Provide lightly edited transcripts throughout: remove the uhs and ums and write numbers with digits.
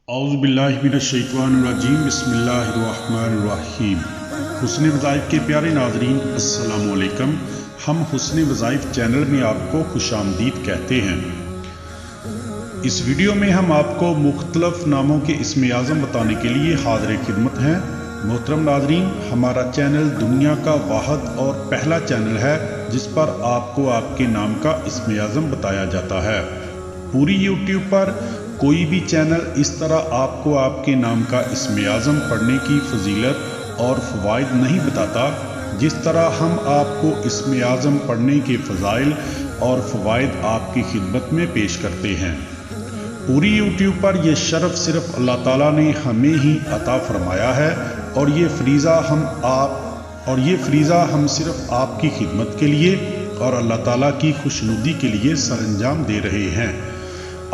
اعوذ باللہ من الشیطان الرجیم بسم اللہ الرحمن الرحیم۔ حسن وظائف کے پیارے ناظرین السلام علیکم۔ ہم حسن وظائف چینل میں آپ کو خوش آمدید کہتے ہیں۔ اس ویڈیو میں ہم آپ کو مختلف ناموں کے اسم اعظم بتانے کے لیے حاضر خدمت ہیں۔ محترم ناظرین، ہمارا چینل دنیا کا واحد اور پہلا چینل ہے جس پر آپ کو آپ کے نام کا اسم اعظم بتایا جاتا ہے۔ پوری یوٹیوب پر کوئی بھی چینل اس طرح آپ کو آپ کے نام کا اسم اعظم پڑھنے کی فضیلت اور فوائد نہیں بتاتا جس طرح ہم آپ کو اسم اعظم پڑھنے کے فضائل اور فوائد آپ کی خدمت میں پیش کرتے ہیں۔ پوری یوٹیوب پر یہ شرف صرف اللہ تعالیٰ نے ہمیں ہی عطا فرمایا ہے اور یہ فریضہ ہم صرف آپ کی خدمت کے لیے اور اللہ تعالیٰ کی خوشنودی کے لیے سر انجام دے رہے ہیں۔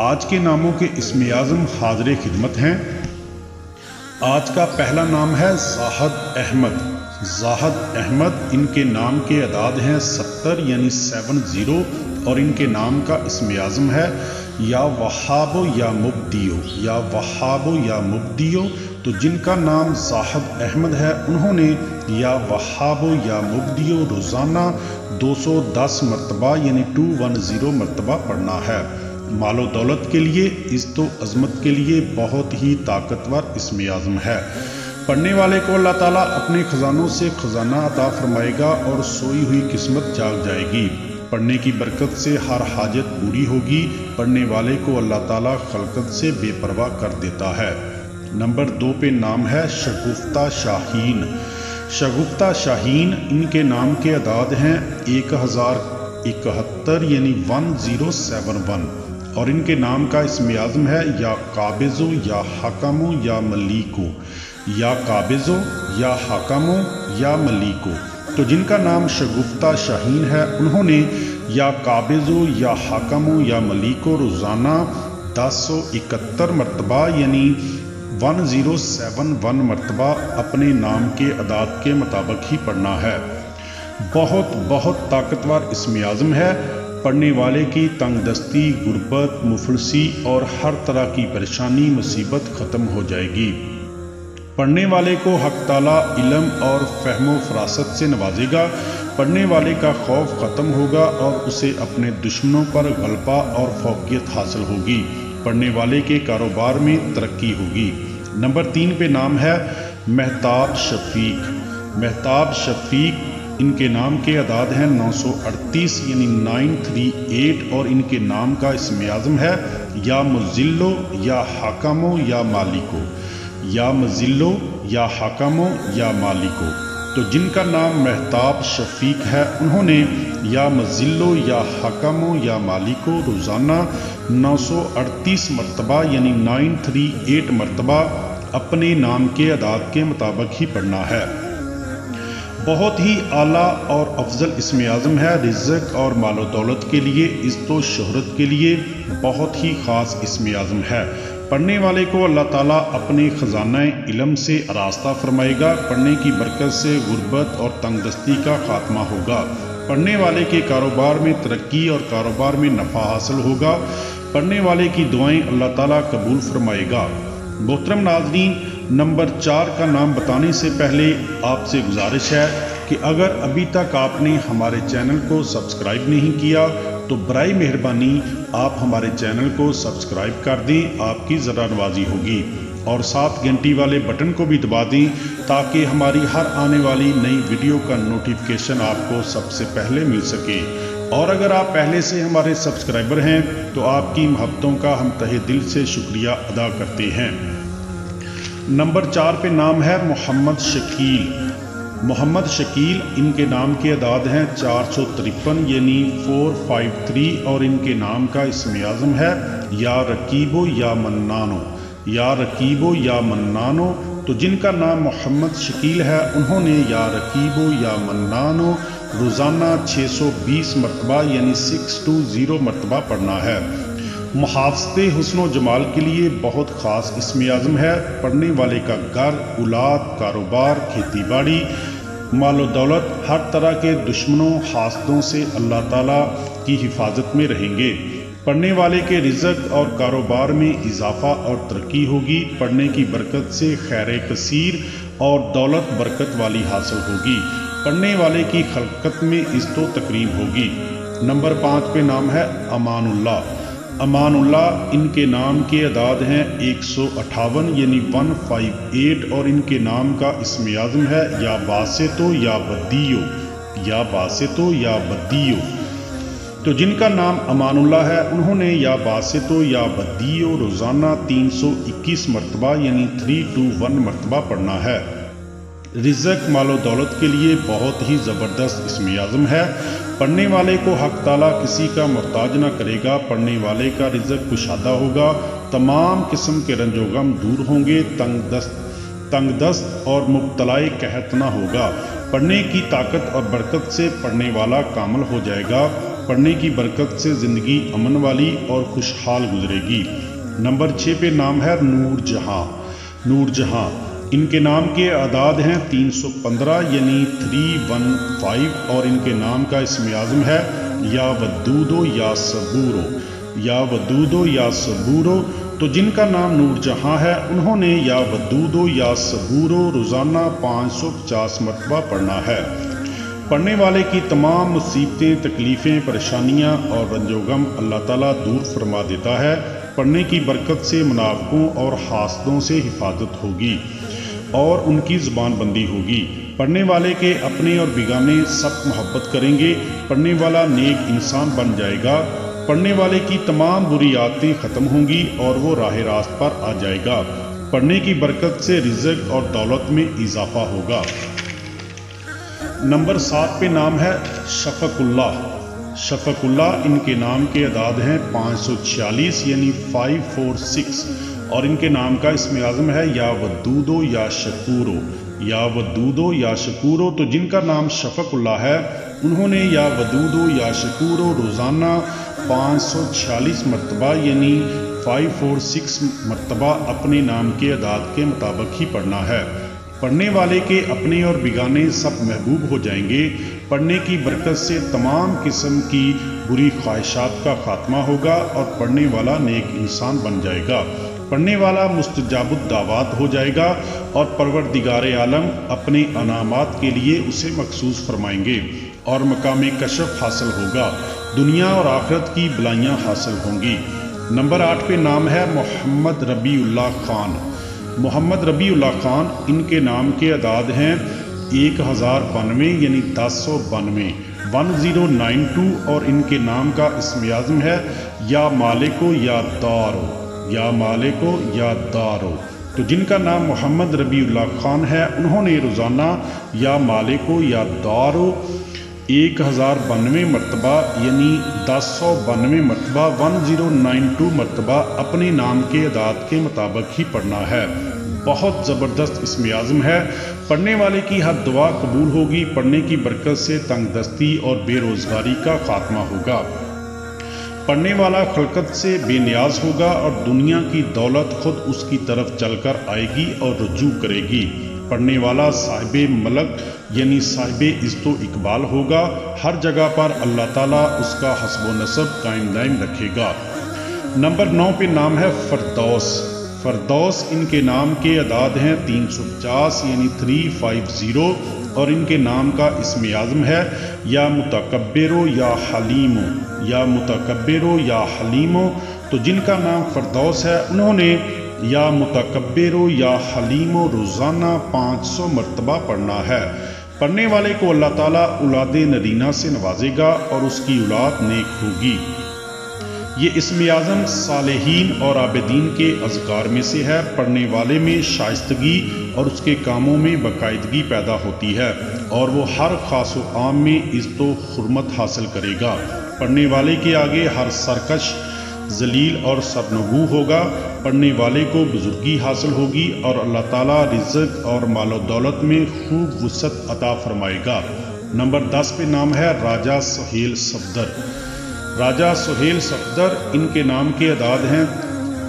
آج کے ناموں کے اسم اعظم حاضر خدمت ہیں۔ آج کا پہلا نام ہے زاہد احمد۔ زاہد احمد، ان کے نام کے اعداد ہیں 70 یعنی 70 اور ان کے نام کا اسم اعظم ہے یا وہاب یا مبدیو، یا وہاب یا مبدیو۔ تو جن کا نام زاہد احمد ہے انہوں نے یا وہاب یا مبدیو روزانہ 210 مرتبہ یعنی 210 مرتبہ پڑھنا ہے۔ مال و دولت کے لیے، عزت و عظمت کے لیے بہت ہی طاقتور اسم اعظم ہے۔ پڑھنے والے کو اللہ تعالیٰ اپنے خزانوں سے خزانہ عطا فرمائے گا اور سوئی ہوئی قسمت جاگ جائے گی۔ پڑھنے کی برکت سے ہر حاجت پوری ہوگی۔ پڑھنے والے کو اللہ تعالیٰ خلقت سے بے پرواہ کر دیتا ہے۔ نمبر 2 پہ نام ہے شگفتہ شاہین۔ شگفتہ شاہین، ان کے نام کے اعداد ہیں 1071 یعنی 1071 اور ان کے نام کا اسم اعظم ہے یا قابضو یا حکمو یا ملیکو، یا قابضو یا حکمو یا ملیکو۔ تو جن کا نام شگفتہ شاہین ہے انہوں نے یا قابضو یا حکمو یا ملیکو روزانہ 1071 مرتبہ یعنی 1071 مرتبہ اپنے نام کے اعداد کے مطابق ہی پڑھنا ہے۔ بہت طاقتور اسم اعظم ہے۔ پڑھنے والے کی تنگ دستی، غربت، مفلسی اور ہر طرح کی پریشانی مصیبت ختم ہو جائے گی۔ پڑھنے والے کو حق تعالیٰ علم اور فہم و فراست سے نوازے گا۔ پڑھنے والے کا خوف ختم ہوگا اور اسے اپنے دشمنوں پر غلبہ اور فوقیت حاصل ہوگی۔ پڑھنے والے کے کاروبار میں ترقی ہوگی۔ نمبر 3 پہ نام ہے مہتاب شفیق۔ مہتاب شفیق، ان کے نام کے اعداد ہیں 938 یعنی 938 اور ان کے نام کا اسم اعظم ہے یا مذلو یا حکمو یا مالکو، یا مذلو یا حکمو یا مالکو۔ تو جن کا نام مہتاب شفیق ہے انہوں نے یا مذلو یا حکمو یا مالکو روزانہ 938 مرتبہ یعنی 938 مرتبہ اپنے نام کے اعداد کے مطابق ہی پڑھنا ہے۔ بہت ہی اعلیٰ اور افضل اسم اعظم ہے۔ رزق اور مال و دولت کے لیے، عزت و شہرت کے لیے بہت ہی خاص اسم اعظم ہے۔ پڑھنے والے کو اللہ تعالیٰ اپنے خزانہ علم سے آراستہ فرمائے گا۔ پڑھنے کی برکت سے غربت اور تنگ دستی کا خاتمہ ہوگا۔ پڑھنے والے کے کاروبار میں ترقی اور کاروبار میں نفع حاصل ہوگا۔ پڑھنے والے کی دعائیں اللہ تعالیٰ قبول فرمائے گا۔ محترم ناظرین، نمبر 4 کا نام بتانے سے پہلے آپ سے گزارش ہے کہ اگر ابھی تک آپ نے ہمارے چینل کو سبسکرائب نہیں کیا تو برائے مہربانی آپ ہمارے چینل کو سبسکرائب کر دیں، آپ کی ذرا نوازی ہوگی اور ساتھ گھنٹی والے بٹن کو بھی دبا دیں تاکہ ہماری ہر آنے والی نئی ویڈیو کا نوٹیفیکیشن آپ کو سب سے پہلے مل سکے۔ اور اگر آپ پہلے سے ہمارے سبسکرائبر ہیں تو آپ کی محبتوں کا ہم تہہ دل سے شکریہ ادا کرتے ہیں۔ نمبر 4 پہ نام ہے محمد شکیل۔ محمد شکیل، ان کے نام کے اعداد ہیں 453 یعنی 453 اور ان کے نام کا اسم اعظم ہے یا رقیبو یا منانو، یا رقیبو یا منانو۔ تو جن کا نام محمد شکیل ہے انہوں نے یا رقیبو یا منانو روزانہ 620 مرتبہ یعنی 620 مرتبہ پڑھنا ہے۔ محافظت حسن و جمال کے لیے بہت خاص اسم اعظم ہے۔ پڑھنے والے کا گھر، اولاد، کاروبار، کھیتی باڑی، مال و دولت، ہر طرح کے دشمنوں، حاسدوں سے اللہ تعالیٰ کی حفاظت میں رہیں گے۔ پڑھنے والے کے رزق اور کاروبار میں اضافہ اور ترقی ہوگی۔ پڑھنے کی برکت سے خیر کثیر اور دولت برکت والی حاصل ہوگی۔ پڑھنے والے کی خلقت میں عزت و تکریم ہوگی۔ نمبر 5 پہ نام ہے امان اللہ۔ امان اللہ ان کے نام کے اعداد ہیں 158 یعنی 158 اور ان کے نام کا اسم اعظم ہے یا باسطو یا بدیو، یا باسطو یا بدیو۔ تو جن کا نام امان اللہ ہے انہوں نے یا باسطو یا بدیو روزانہ 321 مرتبہ یعنی 321 مرتبہ پڑھنا ہے۔ رزق مال و دولت کے لیے بہت ہی زبردست اسم اعظم ہے۔ پڑھنے والے کو حق تعالیٰ کسی کا محتاج نہ کرے گا۔ پڑھنے والے کا رزق کشادہ ہوگا، تمام قسم کے رنج و غم دور ہوں گے، تنگ دست اور مبتلا قحط نہ ہوگا۔ پڑھنے کی طاقت اور برکت سے پڑھنے والا کامل ہو جائے گا۔ پڑھنے کی برکت سے زندگی امن والی اور خوشحال گزرے گی۔ نمبر 6 پہ نام ہے نور جہاں۔ نور جہاں ان کے نام کے اعداد ہیں 315 یعنی 315 اور ان کے نام کا اسم اعظم ہے یا ودودو یا صبورو، یا ودودو یا صبورو۔ تو جن کا نام نور جہاں ہے انہوں نے یا ودودو یا صبورو روزانہ 550 مرتبہ پڑھنا ہے۔ پڑھنے والے کی تمام مصیبتیں، تکلیفیں، پریشانیاں اور رنج و غم اللہ تعالیٰ دور فرما دیتا ہے۔ پڑھنے کی برکت سے منافقوں اور حاسدوں سے حفاظت ہوگی اور ان کی زبان بندی ہوگی۔ پڑھنے والے کے اپنے اور بیگانے سب محبت کریں گے۔ پڑھنے والا نیک انسان بن جائے گا۔ پڑھنے والے کی تمام بری عادتیں ختم ہوں گی اور وہ راہ راست پر آ جائے گا۔ پڑھنے کی برکت سے رزق اور دولت میں اضافہ ہوگا۔ نمبر 7 پہ نام ہے شفق اللہ۔ شفق اللہ ان کے نام کے اعداد ہیں 546 یعنی 546 اور ان کے نام کا اسم اعظم ہے یا ودودو یا شکورو، یا ودودو یا شکورو۔ تو جن کا نام شفق اللہ ہے انہوں نے یا ودودو یا شکورو روزانہ 546 مرتبہ یعنی 546 مرتبہ اپنے نام کے اعداد کے مطابق ہی پڑھنا ہے۔ پڑھنے والے کے اپنے اور بیگانے سب محبوب ہو جائیں گے۔ پڑھنے کی برکت سے تمام قسم کی بری خواہشات کا خاتمہ ہوگا اور پڑھنے والا نیک انسان بن جائے گا۔ پڑھنے والا مستجاب الدعوات ہو جائے گا اور پروردگار عالم اپنے انعامات کے لیے اسے مخصوص فرمائیں گے اور مقام کشف حاصل ہوگا۔ دنیا اور آخرت کی بلائیاں حاصل ہوں گی۔ نمبر 8 پہ نام ہے محمد ربیع اللہ خان۔ محمد ربیع اللہ خان ان کے نام کے اعداد ہیں 1092 یعنی 1092 1092 اور ان کے نام کا اسم اعظم ہے یا مالکو یا دارو، یا مالکو یا دارو۔ تو جن کا نام محمد ربیع اللہ خان ہے انہوں نے روزانہ یا مالکو یا دارو 1092 مرتبہ یعنی 1092 مرتبہ 1092 مرتبہ اپنے نام کے اعداد کے مطابق ہی پڑھنا ہے۔ بہت زبردست اسم اعظم ہے۔ پڑھنے والے کی ہر دعا قبول ہوگی۔ پڑھنے کی برکت سے تنگ دستی اور بے روزگاری کا خاتمہ ہوگا۔ پڑھنے والا خلقت سے بے نیاز ہوگا اور دنیا کی دولت خود اس کی طرف چل کر آئے گی اور رجوع کرے گی۔ پڑھنے والا صاحب ملک یعنی صاحب عزت و اقبال ہوگا۔ ہر جگہ پر اللہ تعالیٰ اس کا حسب و نسب قائم دائم رکھے گا۔ نمبر 9 پہ نام ہے فردوس۔ فردوس ان کے نام کے اعداد ہیں 350 یعنی 350 اور ان کے نام کا اسم اعظم ہے یا متکبرو یا حلیمو، یا متکبرو یا حلیمو۔ تو جن کا نام فردوس ہے انہوں نے یا متکبرو یا حلیمو روزانہ 500 مرتبہ پڑھنا ہے۔ پڑھنے والے کو اللہ تعالیٰ اولاد نرینہ سے نوازے گا اور اس کی اولاد نیک ہوگی۔ یہ اسم اعظم صالحین اور عابدین کے اذکار میں سے ہے۔ پڑھنے والے میں شائستگی اور اس کے کاموں میں باقاعدگی پیدا ہوتی ہے اور وہ ہر خاص و عام میں عزت و حرمت حاصل کرے گا۔ پڑھنے والے کے آگے ہر سرکش ذلیل اور سرنگو ہوگا۔ پڑھنے والے کو بزرگی حاصل ہوگی اور اللہ تعالیٰ رزق اور مال و دولت میں خوب وسعت عطا فرمائے گا۔ نمبر 10 پہ نام ہے راجہ سہیل صفدر۔ راجہ سہیل صفدر ان کے نام کے اعداد ہیں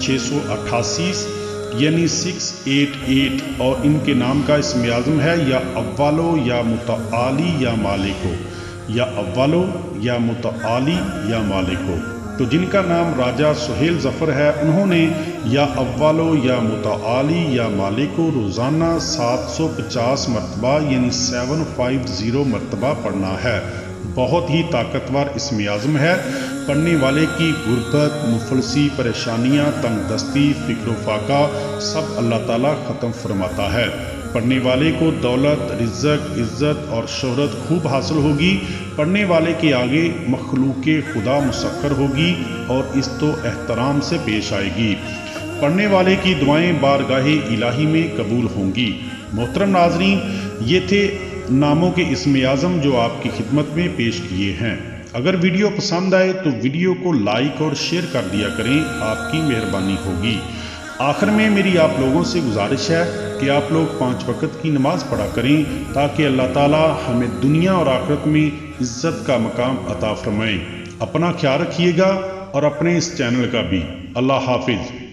688 یعنی 688 اور ان کے نام کا اسم اعظم ہے یا اولو یا متعالی یا مالکو، یا اولو یا متعالی یا مالکو۔ تو جن کا نام راجہ سہیل ظفر ہے انہوں نے یا اولو یا متعالی یا مالک کو روزانہ 750 مرتبہ یعنی 750 مرتبہ پڑھنا ہے۔ بہت ہی طاقتور اسم اعظم ہے۔ پڑھنے والے کی غربت، مفلسی، پریشانیاں، تنگ دستی، فکر و فاقہ سب اللہ تعالیٰ ختم فرماتا ہے۔ پڑھنے والے کو دولت، رزق، عزت اور شہرت خوب حاصل ہوگی۔ پڑھنے والے کے آگے مخلوق خدا مسخر ہوگی اور عزت و احترام سے پیش آئے گی۔ پڑھنے والے کی دعائیں بارگاہ الہی میں قبول ہوں گی۔ محترم ناظرین، یہ تھے ناموں کے اسم اعظم جو آپ کی خدمت میں پیش کیے ہیں۔ اگر ویڈیو پسند آئے تو ویڈیو کو لائک اور شیئر کر دیا کریں، آپ کی مہربانی ہوگی۔ آخر میں میری آپ لوگوں سے گزارش ہے کہ آپ لوگ 5 وقت کی نماز پڑھا کریں تاکہ اللہ تعالیٰ ہمیں دنیا اور آخرت میں عزت کا مقام عطا فرمائیں۔ اپنا خیال رکھیے گا اور اپنے اس چینل کا بھی۔ اللہ حافظ۔